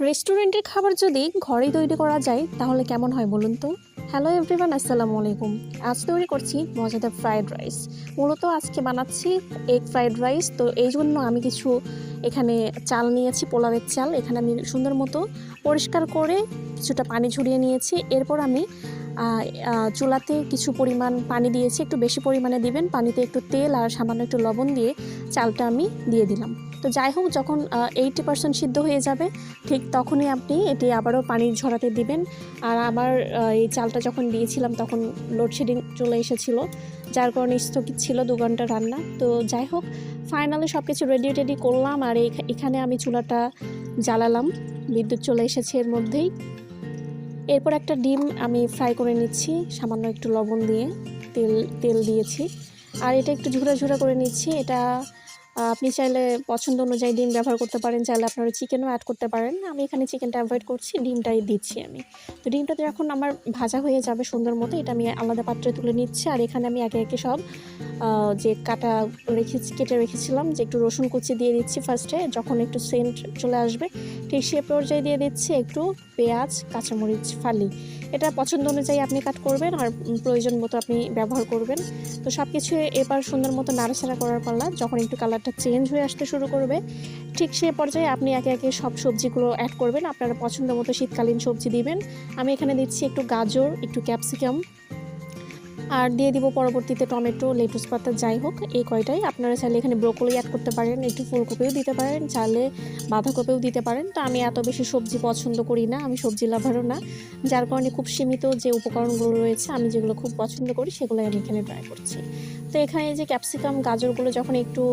রেস্টুরেন্টের খাবার যদি ঘরেই তৈরি করা যায় তাহলে কেমন হয় বলুন তো। হ্যালো এভরিওয়ান, আসসালামু আলাইকুম। আজ তৈরি করছি মজাদার ফ্রাইড রাইস। মূলত আজকে বানাচ্ছি এগ ফ্রাইড রাইস। তো এই জন্য আমি কিছু এখানে চাল নিয়েছি, পোলাওয়ের চাল। এখানে আমি সুন্দর মতো পরিষ্কার করে কিছুটা পানি ঝরিয়ে নিয়েছি। এরপর আমি চুলাতে কিছু পরিমাণ পানি দিয়েছি, একটু বেশি পরিমাণে দিবেন। পানিতে একটু তেল আর সামান্য একটু লবণ দিয়ে চালটা আমি দিয়ে দিলাম। তো যাই হোক, যখন 80% সিদ্ধ হয়ে যাবে ঠিক তখনই আপনি এটি আবারও পানি ঝরাতে দিবেন। আর আমার এই চালটা যখন দিয়েছিলাম তখন লোডশেডিং চলে এসেছিলো, যার কারণে স্থগিত ছিল 2 ঘন্টা রান্না। তো যাই হোক, ফাইনালি সব কিছু রেডি করলাম। আর এখানে আমি চুলাটা জ্বালালাম, বিদ্যুৎ চলে এসেছে এর মধ্যেই। এরপর একটা ডিম আমি ফ্রাই করে নিচ্ছি সামান্য একটু লবণ দিয়ে, তেল দিয়েছি। আর এটা একটু ঝুরা করে নিচ্ছি। এটা আপনি চাইলে পছন্দ অনুযায়ী ডিম ব্যবহার করতে পারেন, চাইলে আপনারা চিকেনও অ্যাড করতে পারেন। আমি এখানে চিকেনটা অ্যাভয়েড করছি, ডিমটাই দিচ্ছি আমি। তো ডিমটা যখন আমার ভাজা হয়ে যাবে সুন্দর মতো, এটা আমি আলাদা পাত্রে তুলে নিচ্ছি। আর এখানে আমি একে সব যে কেটে রেখেছিলাম, যে একটু রসুন কুচি দিয়ে দিচ্ছি ফার্স্টে, যখন একটু সেন্ট চলে আসবে ঠিক সে পর্যায়ে দিয়ে দিচ্ছি একটু পেঁয়াজ, কাঁচামরিচ ফালি। এটা পছন্দ অনুযায়ী আপনি কাট করবেন আর প্রয়োজন মতো আপনি ব্যবহার করবেন। তো সব কিছু এবার সুন্দর মতো নাড়াচাড়া করার পালা। যখন একটু কালারটা চেঞ্জ হয়ে আসতে শুরু করবে ঠিক সে পর্যায়ে আপনি একে সব সবজিগুলো অ্যাড করবেন। আপনারা পছন্দ মতো শীতকালীন সবজি দিবেন। আমি এখানে দিচ্ছি একটু গাজর, একটু ক্যাপসিকাম, আর দিয়ে দিব পরবর্তীতে টমেটো, লেটুস পাতা, যাই হোক এই কয়টাই। আপনারা চাইলে এখানে ব্রোকলি অ্যাড করতে পারেন, একটু ফুলকপিও দিতে পারেন, চাইলে বাঁধাকপিও দিতে পারেন। তো আমি এত বেশি সবজি পছন্দ করি না, আমি সবজি লাভারও না, যার কারণে খুব সীমিত যে উপকরণগুলো রয়েছে আমি যেগুলো খুব পছন্দ করি সেগুলোই আমি এখানে ট্রাই করছি। তো এখানে যে ক্যাপসিকাম, গাজরগুলো যখন একটু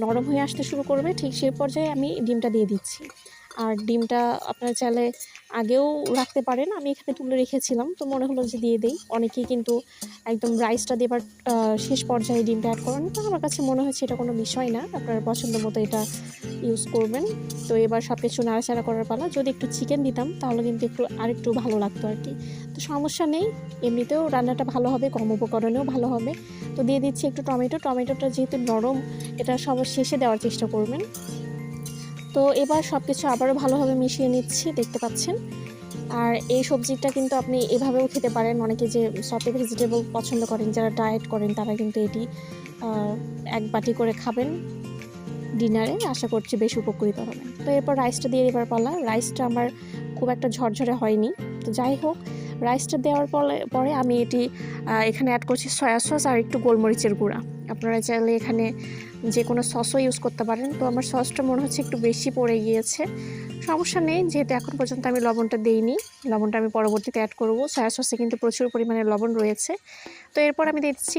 নরম হয়ে আসতে শুরু করবে ঠিক সেই পর্যায়ে আমি ডিমটা দিয়ে দিচ্ছি। আর ডিমটা আপনারা চাইলে আগেও রাখতে পারেন, আমি এখানে তুলে রেখেছিলাম তো মনে হলো যে দিয়ে দেই। অনেকেই কিন্তু একদম রাইসটা দেবার শেষ পর্যায়ে ডিমটা অ্যাড করেন, তো আমার কাছে মনে হচ্ছে এটা কোনো বিষয় না, আপনার পছন্দ মতো এটা ইউজ করবেন। তো এবার সব কিছু নাড়াচাড়া করার পালা। যদি একটু চিকেন দিতাম তাহলে কিন্তু আরেকটু ভালো লাগতো আর কি। তো সমস্যা নেই, এমনিতেও রান্নাটা ভালো হবে, কম উপকরণেও ভালো হবে। তো দিয়ে দিচ্ছি একটু টমেটোটা যেহেতু নরম, এটা সবার শেষে দেওয়ার চেষ্টা করবেন। তো এবার সব কিছু আবারও ভালোভাবে মিশিয়ে নিচ্ছি, দেখতে পাচ্ছেন। আর এই সবজিটা কিন্তু আপনি এভাবেও খেতে পারেন। অনেকে যে সতে ভেজিটেবল পছন্দ করেন, যারা ডায়েট করেন, তারা কিন্তু এটি এক বাটি করে খাবেন ডিনারে, আশা করছি বেশ উপকৃত হবেন। তো এরপর রাইসটা দিয়ে দেওয়ার পালা। রাইসটা আমার খুব একটা ঝরঝরে হয়নি, তো যাই হোক রাইসটা দেওয়ার পরে আমি এখানে অ্যাড করছি সয়া সস আর একটু গোলমরিচের গুঁড়া। আপনারা চাইলে এখানে যে কোনো সসও ইউজ করতে পারেন। তো আমার সসটা মনে হচ্ছে একটু বেশি পড়ে গিয়েছে, সমস্যা নেই, যেহেতু এখন পর্যন্ত আমি লবণটা দিইনি, লবণটা আমি পরবর্তীতে অ্যাড করব। সয়া সসে কিন্তু প্রচুর পরিমাণে লবণ রয়েছে। তো এরপর আমি দিচ্ছি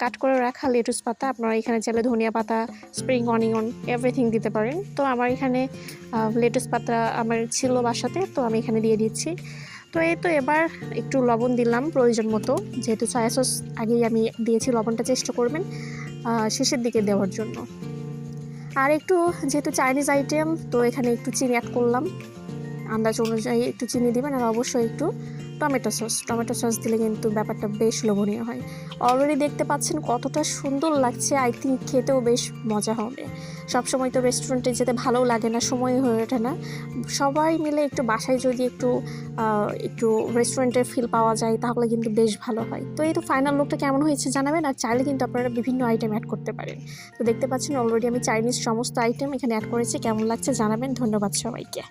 কাট করে রাখা লেটুস পাতা। আপনারা এখানে চাইলে ধনিয়া পাতা, স্প্রিং অনিয়ন, এভরিথিং দিতে পারেন। তো আমার এখানে লেটুস পাতা আমার ছিল বাসাতে, তো আমি এখানে দিয়ে দিচ্ছি। তো এবার একটু লবণ দিলাম প্রয়োজন মতো, যেহেতু সয়া সস আগেই আমি দিয়েছি, লবণটা চেষ্টা করবেন শেষের দিকে দেওয়ার জন্য। আর একটু যেহেতু চাইনিজ আইটেম, তো এখানে একটু চিনি অ্যাড করলাম, আন্দাজ অনুযায়ী একটু চিনি দিবেন। আর অবশ্যই একটু টমেটো সস দিলে কিন্তু ব্যাপারটা বেশ লোভনীয় হয়। অলরেডি দেখতে পাচ্ছেন কতটা সুন্দর লাগছে, আই থিঙ্ক খেতেও বেশ মজা হবে। সবসময় তো রেস্টুরেন্টে যেতে ভালোও লাগে না, সময় হয়ে ওঠে না। সবাই মিলে একটু বাসায় যদি একটু রেস্টুরেন্টের ফিল পাওয়া যায় তাহলে কিন্তু বেশ ভালো হয়। তো এই তো ফাইনাল লুকটা কেমন হয়েছে জানাবেন। আর চাইলে কিন্তু আপনারা বিভিন্ন আইটেম অ্যাড করতে পারেন। তো দেখতে পাচ্ছেন অলরেডি আমি চাইনিজ সমস্ত আইটেম এখানে অ্যাড করেছি, কেমন লাগছে জানাবেন। ধন্যবাদ সবাইকে।